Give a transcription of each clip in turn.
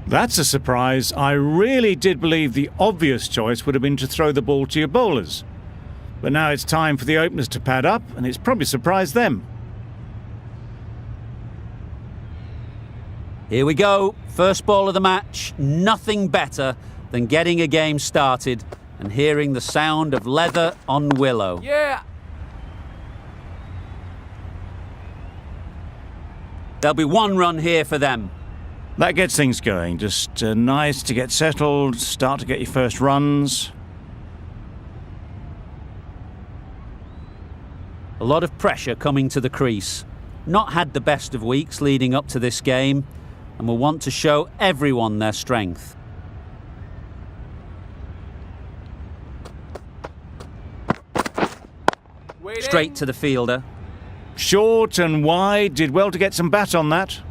That's a surprise. I really did believe the obvious choice would have been to throw the ball to your bowlers. But now it's time for the openers to pad up, and it's probably surprised them. Here we go. First ball of the match. Nothing better than getting a game started and hearing the sound of leather on willow. Yeah! There'll be one run here for them. That gets things going. Just nice to get settled, start to get your first runs. A lot of pressure coming to the crease. Not had the best of weeks leading up to this game, and will want to show everyone their strength. Waiting. Straight to the fielder. Short and wide, did well to get some bat on that.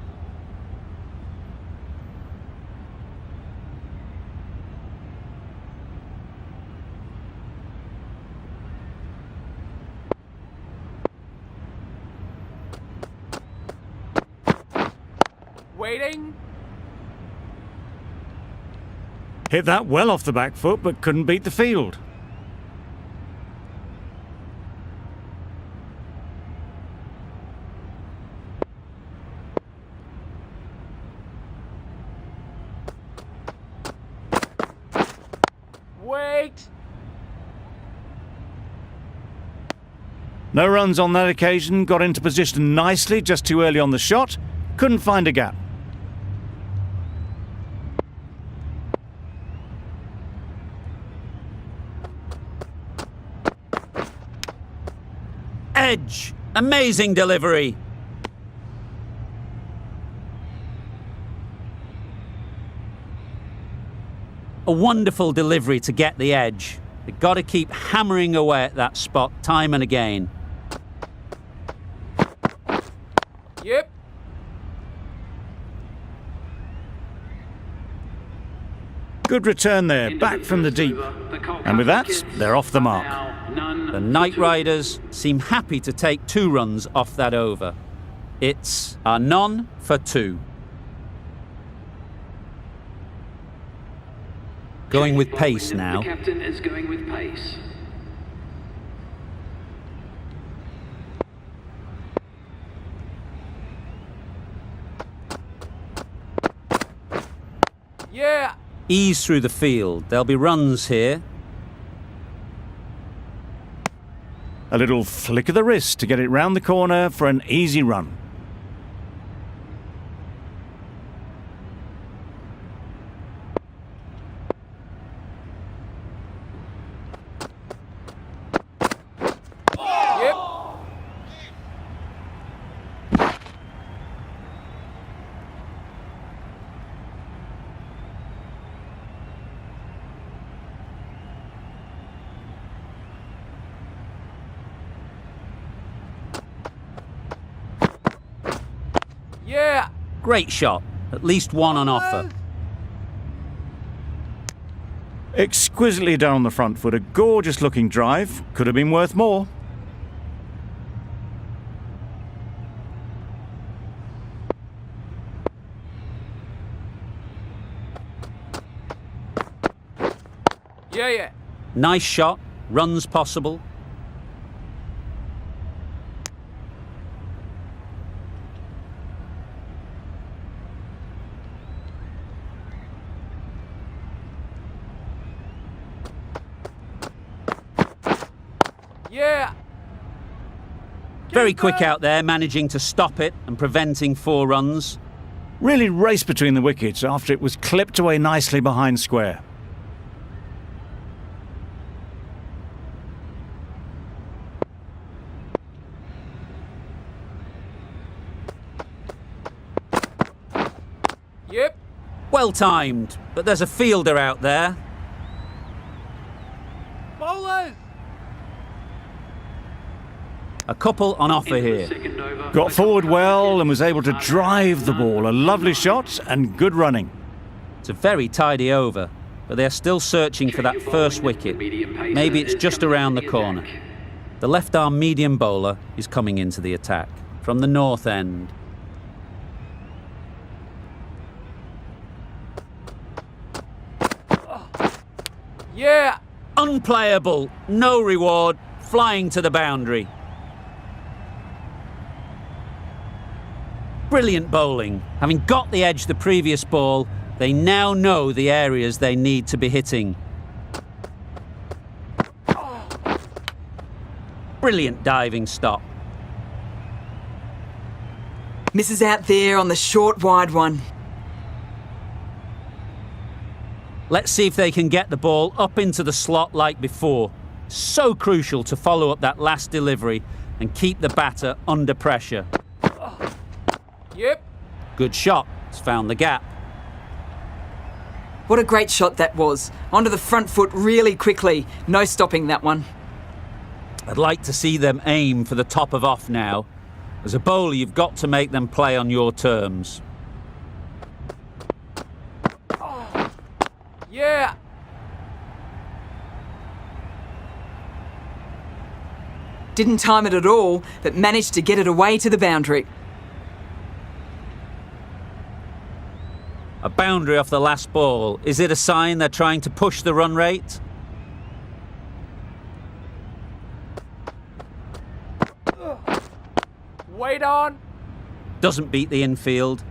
Waiting. Hit that well off the back foot, but couldn't beat the field. Wait. No runs on that occasion, got into position nicely, just too early on the shot. Couldn't find a gap. Edge. Amazing delivery. A wonderful delivery to get the edge. They've got to keep hammering away at that spot time and again. Yep. Good return there, back from the deep. And with that, they're off the mark. The Knight Riders seem happy to take 2 runs off that over. It's a none for 2. Going with pace now. The captain is going with pace. Yeah. Ease through the field. There'll be runs here. A little flick of the wrist to get it round the corner for an easy run. Yep. Yeah. Great shot. At least one on offer. Exquisitely done on the front foot. A gorgeous looking drive. Could have been worth more. Yeah. Nice shot. Runs possible. Yeah. Very quick out there, managing to stop it and preventing 4 runs. Really raced between the wickets after it was clipped away nicely behind square. Yep. Well timed, but there's a fielder out there. Bowlers. A couple on offer here. Got forward well and was able to drive the ball. A lovely shot and good running. It's a very tidy over, but they're still searching for that first wicket. Maybe it's just around the corner. The left-arm medium bowler is coming into the attack from the north end. Yeah. Unplayable, no reward, flying to the boundary. Brilliant bowling. Having got the edge the previous ball, they now know the areas they need to be hitting. Brilliant diving stop. Misses out there on the short wide one. Let's see if they can get the ball up into the slot like before. So crucial to follow up that last delivery and keep the batter under pressure. Yep. Good shot. It's found the gap. What a great shot that was. Onto the front foot really quickly. No stopping that one. I'd like to see them aim for the top of off now. As a bowler, you've got to make them play on your terms. Yeah. Didn't time it at all, but managed to get it away to the boundary. A boundary off the last ball. Is it a sign they're trying to push the run rate? Wait on. Doesn't beat the infield.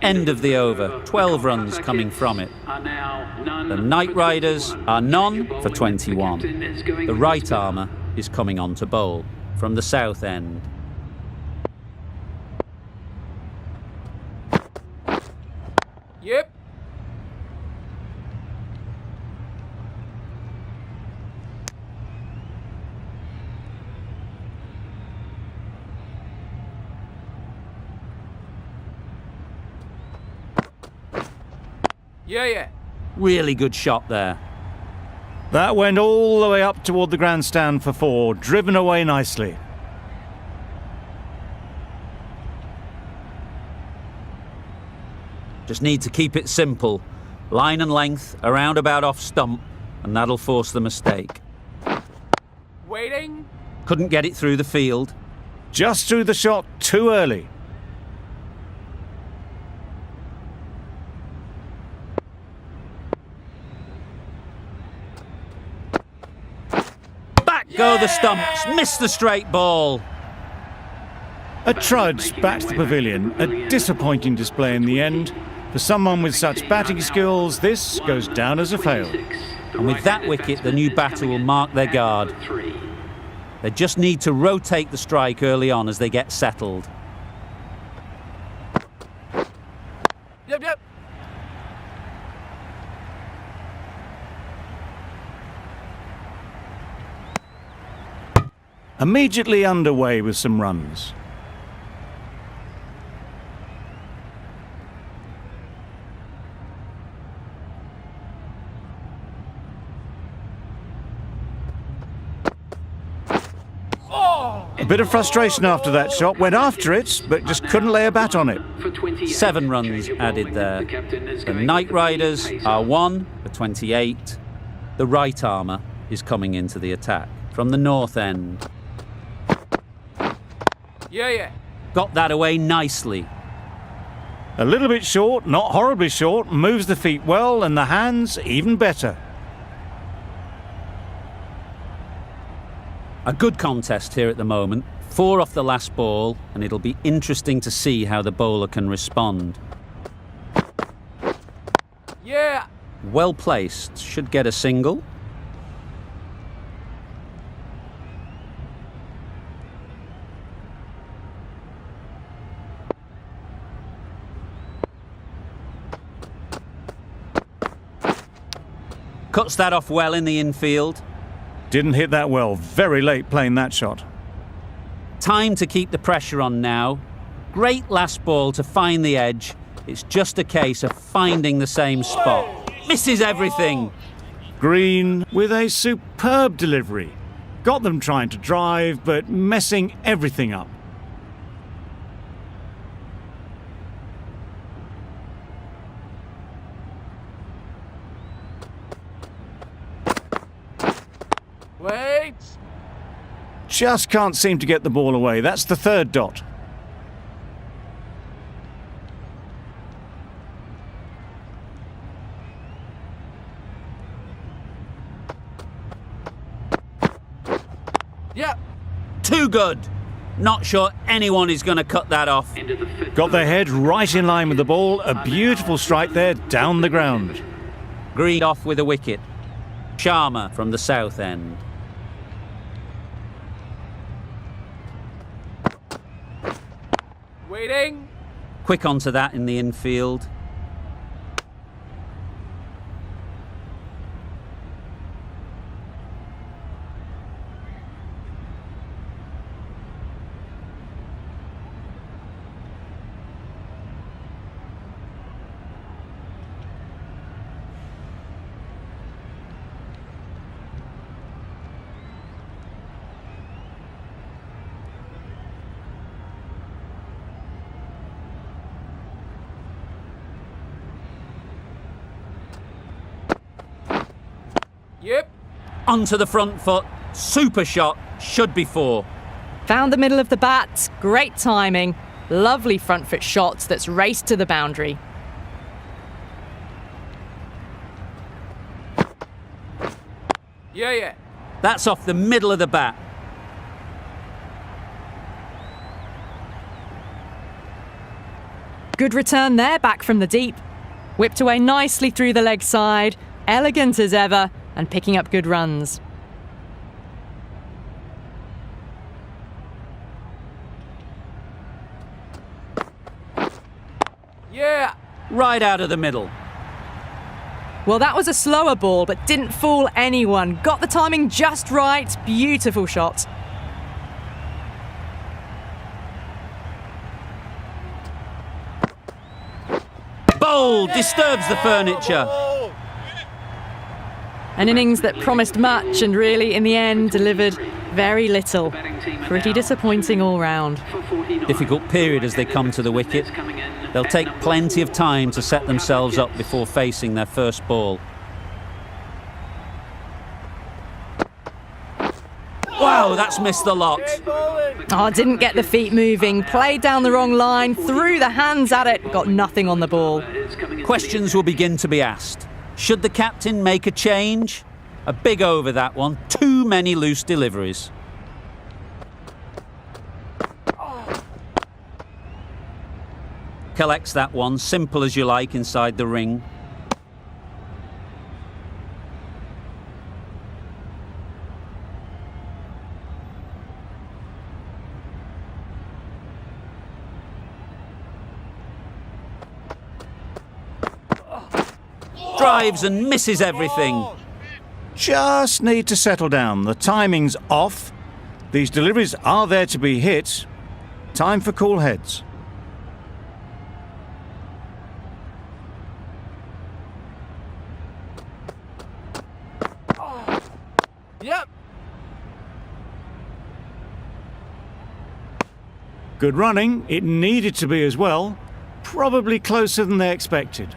End of the over. 12 runs coming from it. The Knight Riders are none for 21. The right armour is coming on to bowl from the south end. Yep. Yeah. Really good shot there. That went all the way up toward the grandstand for 4, driven away nicely. Just need to keep it simple. Line and length, around about off stump, and that'll force the mistake. Waiting. Couldn't get it through the field. Just threw the shot too early. Go the stumps, miss the straight ball. A trudge back to the pavilion, a disappointing display in the end. For someone with such batting skills, this goes down as a fail. And with that wicket, the new batter will mark their guard. They just need to rotate the strike early on as they get settled. Yep. Immediately underway with some runs. A bit of frustration after that shot. Went after it, but just couldn't lay a bat on it. 7 runs added there. The Knight Riders are 1 for 28. The right armour is coming into the attack from the north end. Yeah. Got that away nicely. A little bit short, not horribly short, moves the feet well and the hands even better. A good contest here at the moment. 4 off the last ball, and it'll be interesting to see how the bowler can respond. Yeah. Well placed, should get a single. Cuts that off well in the infield. Didn't hit that well, very late playing that shot. Time to keep the pressure on now. Great last ball to find the edge. It's just a case of finding the same spot. Misses everything. Green with a superb delivery. Got them trying to drive, but messing everything up. Wait. Just can't seem to get the ball away. That's the third dot. Yep. Too good. Not sure anyone is going to cut that off. Into the fifth Got their over. head right in line with the ball. A beautiful strike there, down the ground. Green off with a wicket. Sharma from the south end. Waiting. Quick onto that in the infield. Yep. Onto the front foot. Super shot. Should be four. Found the middle of the bat. Great timing. Lovely front foot shot that's raced to the boundary. Yeah. That's off the middle of the bat. Good return there, back from the deep. Whipped away nicely through the leg side. Elegant as ever, and picking up good runs. Yeah. Right out of the middle. Well, that was a slower ball, but didn't fool anyone. Got the timing just right. Beautiful shot. Bold. Disturbs the furniture. An innings that promised much and really, in the end, delivered very little. Pretty disappointing all round. For 49. Difficult period as they come to the wicket. Coming in. They'll take plenty of time to set themselves up before facing their first ball. Wow, that's missed the lot. Oh, didn't get the feet moving. Played down the wrong line. Threw the hands at it. Got nothing on the ball. It's coming in. Questions will begin to be asked. Should the captain make a change? A big over that one. Too many loose deliveries. Collects that one, simple as you like, inside the ring. Drives and misses everything. Just need to settle down. The timing's off. These deliveries are there to be hit. Time for cool heads. Yep. Good running. It needed to be as well. Probably closer than they expected.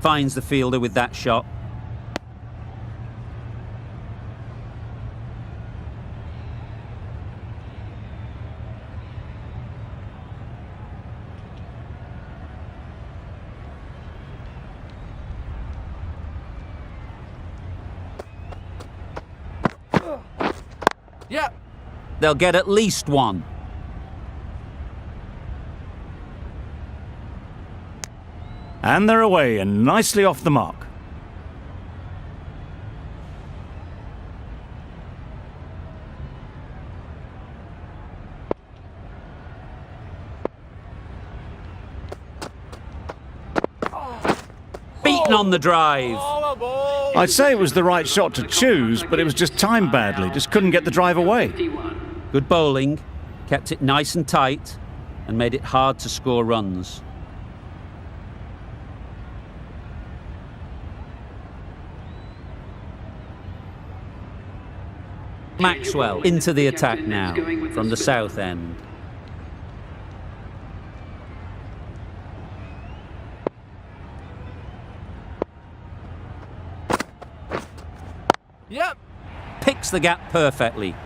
Finds the fielder with that shot. Yep. They'll get at least one. And they're away and nicely off the mark. Beaten on the drive. I'd say it was the right shot to choose, but it was just timed badly. Just couldn't get the drive away. 51. Good bowling. Kept it nice and tight and made it hard to score runs. Maxwell into the attack now from the south end. Yep. Picks the gap perfectly.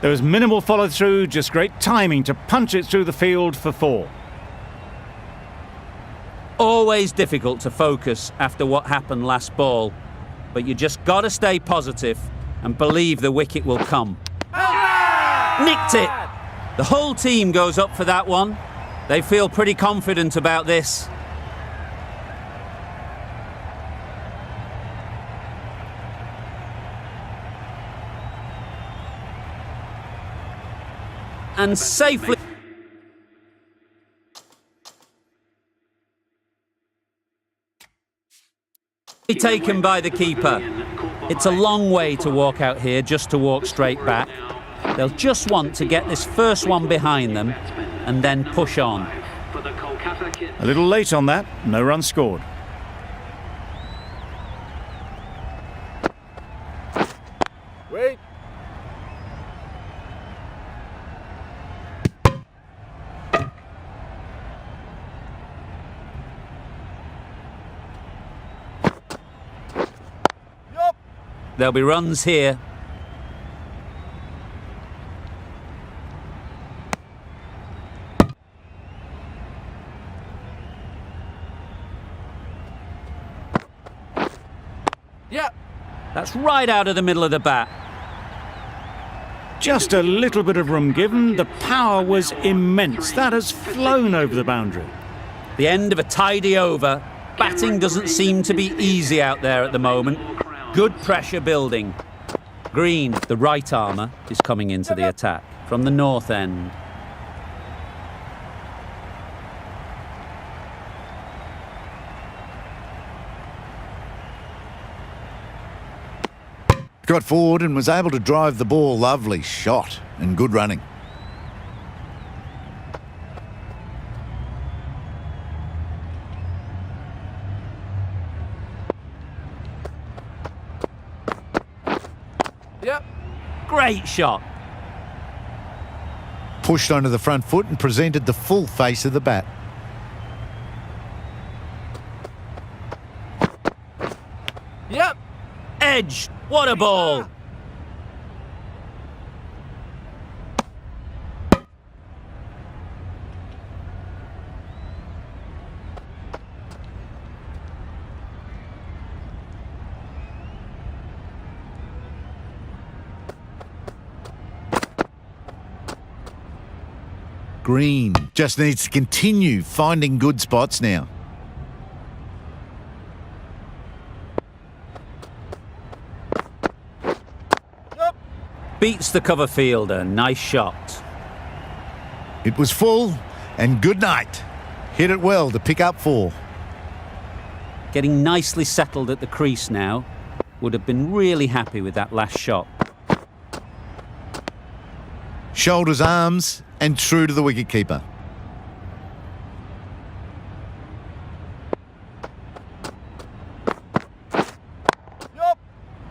There was minimal follow-through, just great timing to punch it through the field for 4. Always difficult to focus after what happened last ball, but you just got to stay positive and believe the wicket will come. Nicked it! The whole team goes up for that one. They feel pretty confident about this. And safely taken by the keeper. It's a long way to walk out here just to walk straight back. They'll just want to get this first one behind them and then push on. A little late on that, no run scored. Wait. There'll be runs here. Yep. That's right out of the middle of the bat. Just a little bit of room given. The power was immense. That has flown over the boundary. The end of a tidy over. Batting doesn't seem to be easy out there at the moment. Good pressure building. Green, the right armour, is coming into the attack from the north end. Got forward and was able to drive the ball. Lovely shot and good running. Yep. Great shot. Pushed onto the front foot and presented the full face of the bat. Yep. Edge. What a ball. Green just needs to continue finding good spots now. Beats the cover fielder. Nice shot. It was full and good night. Hit it well to pick up 4. Getting nicely settled at the crease now. Would have been really happy with that last shot. Shoulders, arms and true to the wicketkeeper.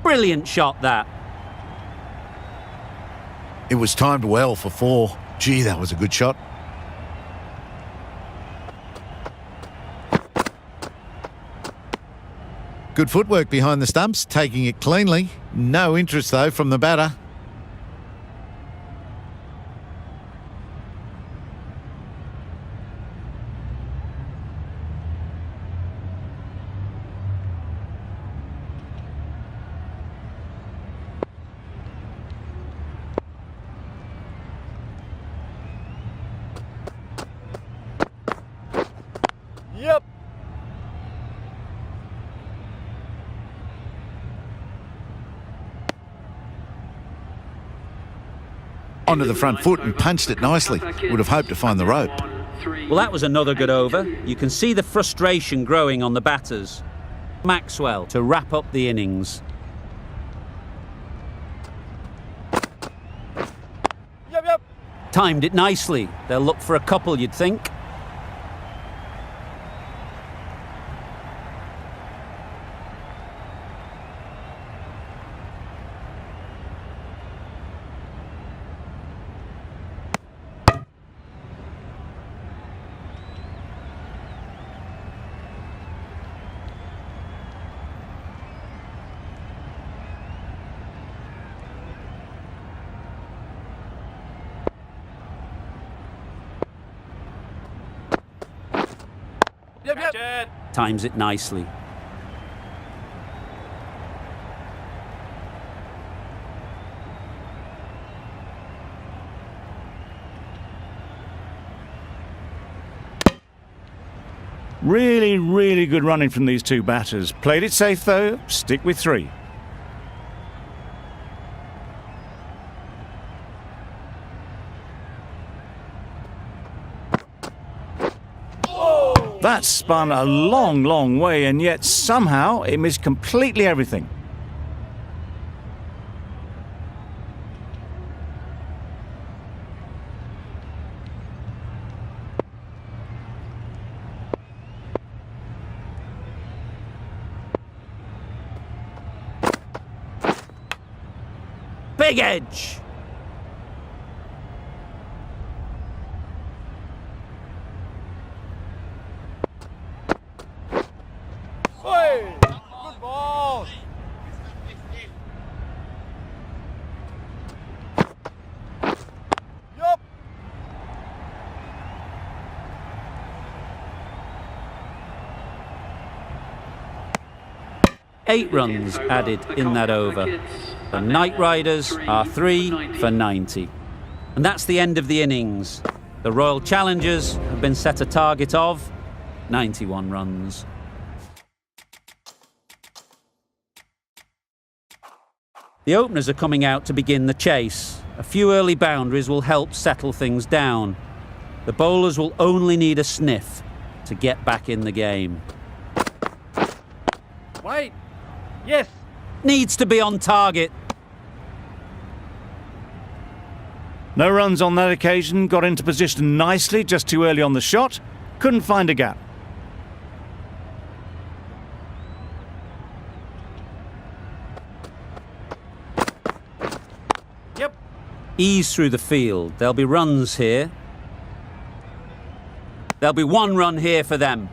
Brilliant shot that. It was timed well for 4. Gee, that was a good shot. Good footwork behind the stumps, taking it cleanly. No interest, though, from the batter. Yep. Onto the front foot and punched it nicely. Would have hoped to find the rope. Well, that was another good over. You can see the frustration growing on the batters. Maxwell to wrap up the innings. Yep. Timed it nicely. They'll look for a couple, you'd think. Yep. Times it nicely. Really, really good running from these two batters. Played it safe though, stick with 3. That spun a long, long way, and yet somehow it missed completely everything. Big edge! Hey, good ball. Yup. 8 runs added in that over. The Knight Riders are 3 for 90. And that's the end of the innings. The Royal Challengers have been set a target of 91 runs. The openers are coming out to begin the chase. A few early boundaries will help settle things down. The bowlers will only need a sniff to get back in the game. Wait. Yes. Needs to be on target. No runs on that occasion, got into position nicely just too early on the shot, couldn't find a gap. Yep. Ease through the field. There'll be runs here. There'll be 1 run here for them.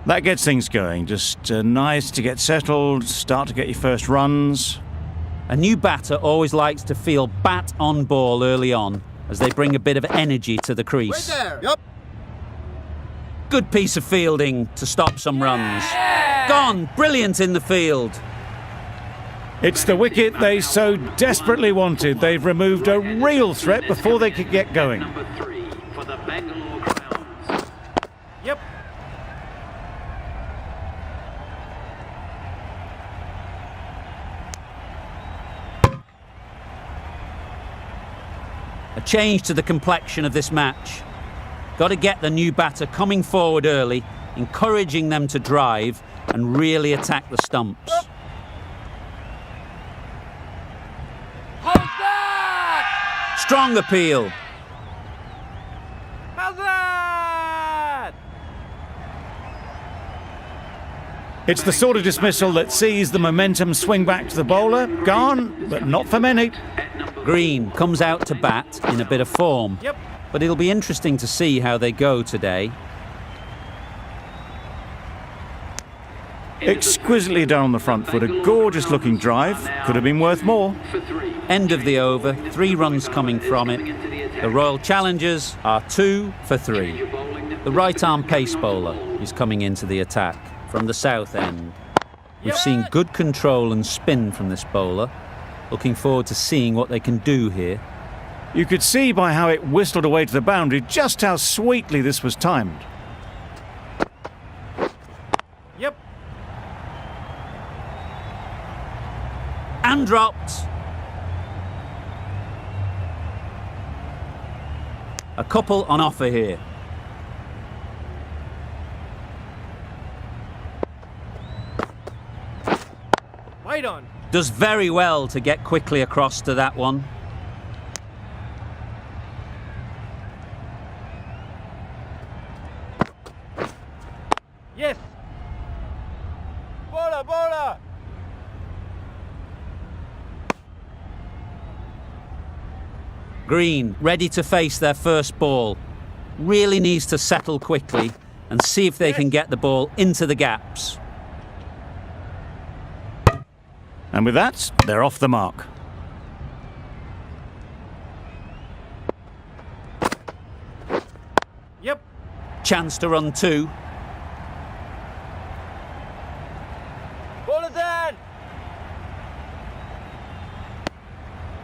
That gets things going, just nice to get settled, start to get your first runs. A new batter always likes to feel bat on ball early on as they bring a bit of energy to the crease. There. Yep. Good piece of fielding to stop some runs. Gone, brilliant in the field. It's the wicket they so desperately wanted. They've removed a real threat before they could get going. Number 3 for the Bangalore Crowns. Yep. A change to the complexion of this match. Got to get the new batter coming forward early, encouraging them to drive and really attack the stumps. How's that? Strong appeal. How's that? It's the sort of dismissal that sees the momentum swing back to the bowler. Gone, but not for many. Green comes out to bat in a bit of form. Yep. But it'll be interesting to see how they go today. Exquisitely done on the front foot, a gorgeous looking drive. Could have been worth more. End of the over, 3 runs coming from it. The Royal Challengers are 2 for 3. The right arm pace bowler is coming into the attack from the south end. We've seen good control and spin from this bowler. Looking forward to seeing what they can do here. You could see by how it whistled away to the boundary just how sweetly this was timed. Yep. And dropped. A couple on offer here. Wait on. Does very well to get quickly across to that one. Yes. Bowler, bowler. Green, ready to face their first ball. Really needs to settle quickly and see if they can get the ball into the gaps. And with that, they're off the mark. Yep. Chance to run 2.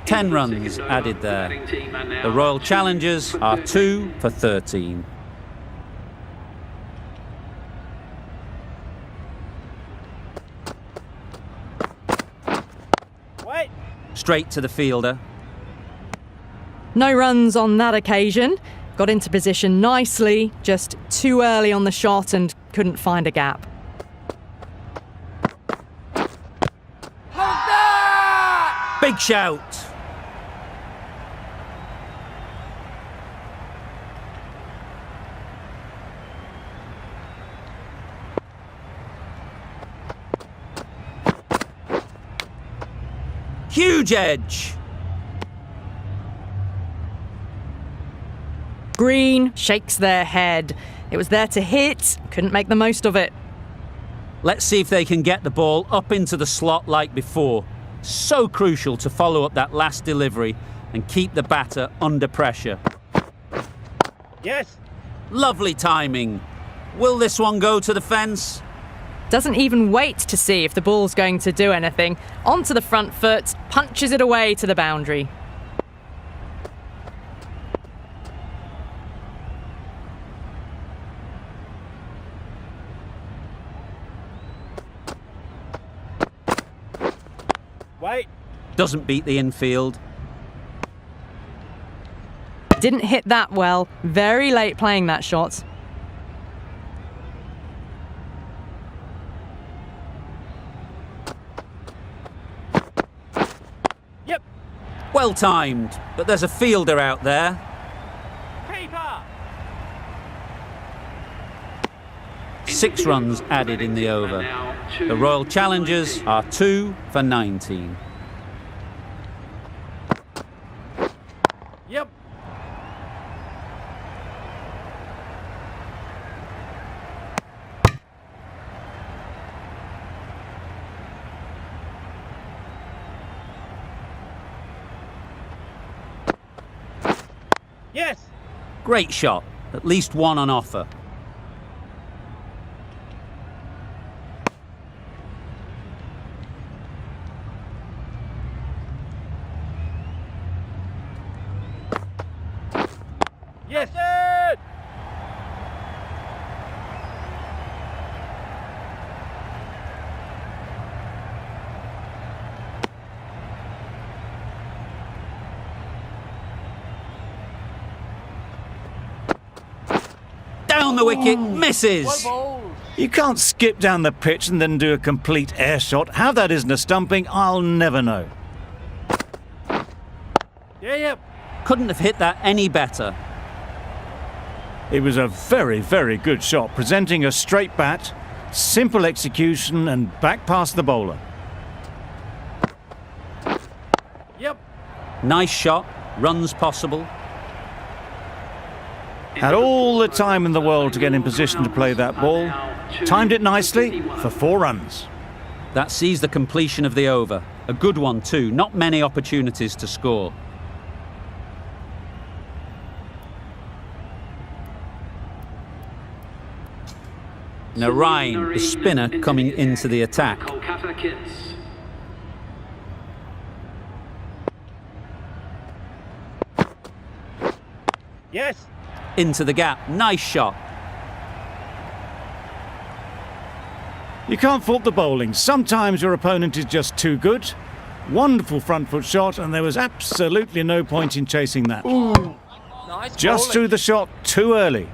10 runs added there. The Royal Challengers are 2 for 13. Wait. Straight to the fielder. No runs on that occasion. Got into position nicely, just too early on the shot and couldn't find a gap. Big shout. Huge edge. Green shakes their head. It was there to hit, couldn't make the most of it. Let's see if they can get the ball up into the slot like before. So crucial to follow up that last delivery and keep the batter under pressure. Yes. Lovely timing. Will this one go to the fence? Doesn't even wait to see if the ball's going to do anything. Onto the front foot, punches it away to the boundary. Wait. Doesn't beat the infield. Didn't hit that well. Very late playing that shot. Yep. Well timed, but there's a fielder out there. Keeper. 6 runs added in the over. The Royal Challengers are 2 for 19. Yep. Yes. Great shot, at least one on offer. Yes. It. Down the wicket, misses. You can't skip down the pitch and then do a complete air shot. How that isn't a stumping, I'll never know. Yeah. Yep. Couldn't have hit that any better. It was a very, very good shot, presenting a straight bat, simple execution and back past the bowler. Yep. Nice shot, runs possible. Had all the time in the world to get in position to play that ball. Timed it nicely for 4 runs. That sees the completion of the over. A good one too, not many opportunities to score. Narayan, the spinner, coming into the attack. Yes. Into the gap, nice shot. You can't fault the bowling. Sometimes your opponent is just too good. Wonderful front foot shot, and there was absolutely no point in chasing that. Nice. Just threw the shot too early.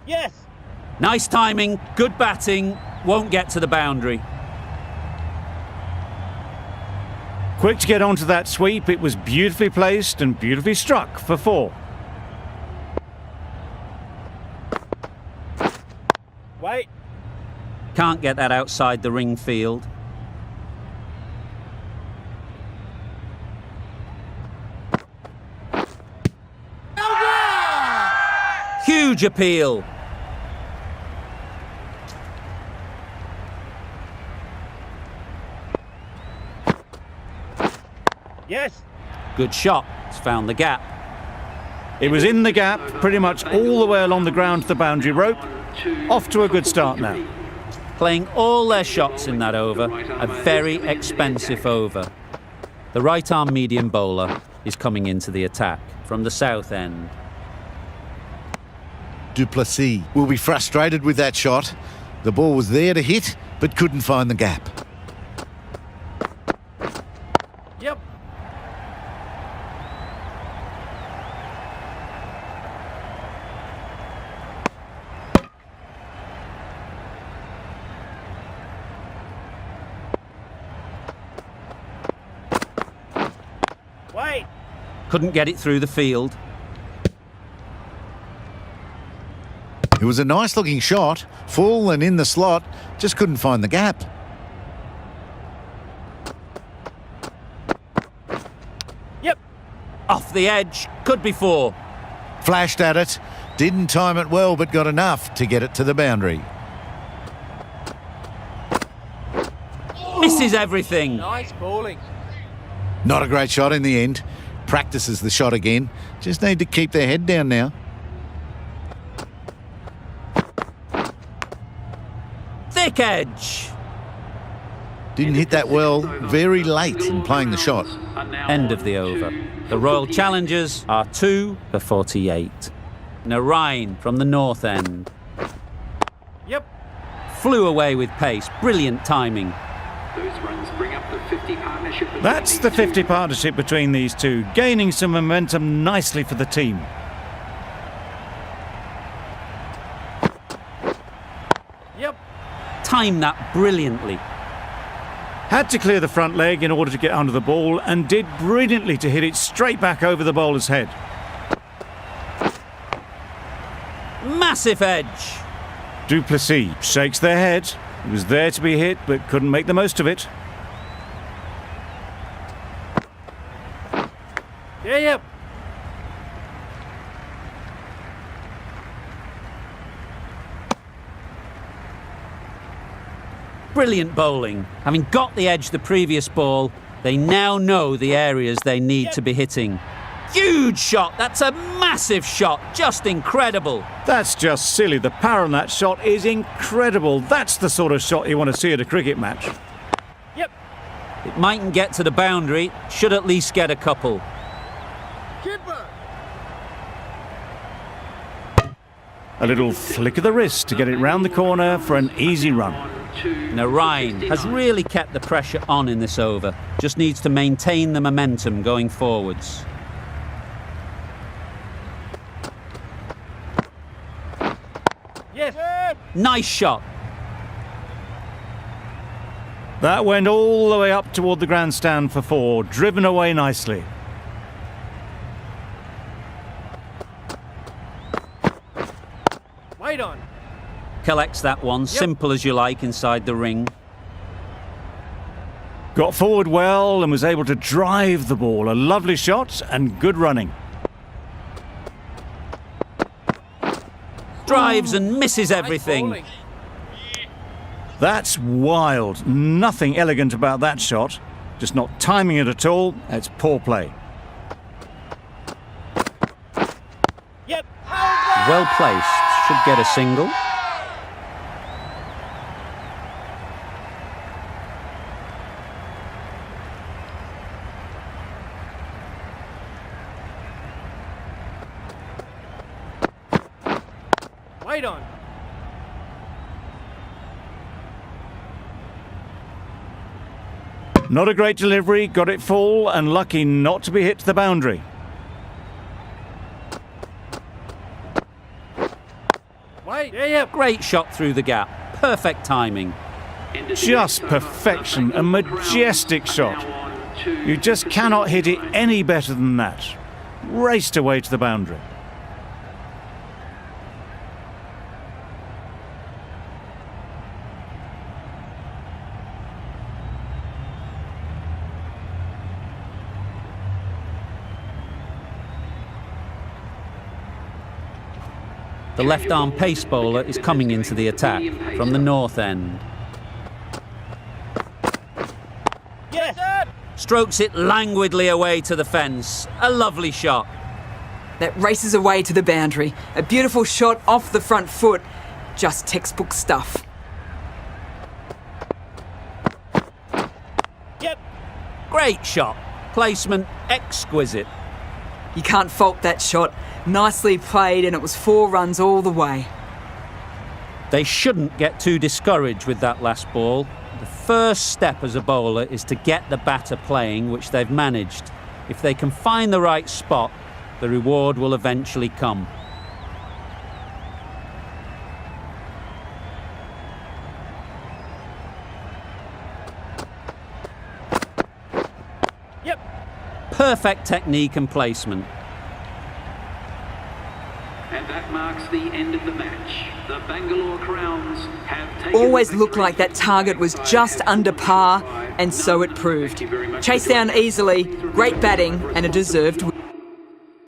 Yes. Nice timing, good batting, won't get to the boundary. Quick to get onto that sweep. It was beautifully placed and beautifully struck for 4. Wait. Can't get that outside the ring field. Huge appeal. Yes. Good shot, it's found the gap. It was in the gap, pretty much all the way along the ground to the boundary rope. Off to a good start now. playing all their shots in that over, a very expensive over. The right-arm medium bowler is coming into the attack from the south end. Duplessis will be frustrated with that shot. The ball was there to hit, but couldn't find the gap. Yep. Wait. Couldn't get it through the field. It was a nice looking shot, full and in the slot, just couldn't find the gap. Yep. Off the edge, could be 4. Flashed at it, didn't time it well, but got enough to get it to the boundary. Misses everything. Nice bowling. Not a great shot in the end. Practices the shot again. Just need to keep their head down now. Thick edge. Didn't hit that well, very late in playing the shot. End of the over. The Royal Challengers are 2 for 48. Narayan from the north end. Yep. Flew away with pace. Brilliant timing. Those runs bring up the 50 partnership. That's the 50 partnership between these two, gaining some momentum nicely for the team. Yep. Timed that brilliantly. Had to clear the front leg in order to get under the ball and did brilliantly to hit it straight back over the bowler's head. Massive edge. Duplessis shakes their head. It was there to be hit, but couldn't make the most of it. Yeah, yep. Brilliant bowling. Having got the edge the previous ball, they now know the areas they need to be hitting. Huge shot. That's a massive shot. Just incredible. That's just silly. The power on that shot is incredible. That's the sort of shot you want to see at a cricket match. Yep. It mightn't get to the boundary. Should at least get a couple. Keeper. A little flick of the wrist to get it round the corner for an easy run. Narayan has really kept the pressure on in this over. Just needs to maintain the momentum going forwards. Yes. Nice shot. That went all the way up toward the grandstand for 4, driven away nicely. Wait on. Collects that one, simple as you like, inside the ring. Got forward well and was able to drive the ball. A lovely shot and good running. Drives and misses everything. Nice bowling. That's wild. Nothing elegant about that shot. Just not timing it at all. It's poor play. Yep. Well placed. Should get a single. Wait on. Not a great delivery. Got it full and lucky not to be hit to the boundary. Wait. Yeah, yep. Great shot through the gap. Perfect timing. Just perfection. A majestic shot. You just cannot hit it any better than that. Raced away to the boundary. The left-arm pace bowler is coming into the attack from the north end. Yes. Strokes it languidly away to the fence. A lovely shot. That races away to the boundary. A beautiful shot off the front foot. Just textbook stuff. Yep. Great shot. Placement exquisite. You can't fault that shot. Nicely played, and it was 4 runs all the way. They shouldn't get too discouraged with that last ball. The first step as a bowler is to get the batter playing, which they've managed. If they can find the right spot, the reward will eventually come. Yep. Perfect technique and placement. And that marks the end of the match. The Bangalore Crowns have taken Always the looked victory like that target was just under par, and so it proved. Chased down easily, great batting, and a deserved win.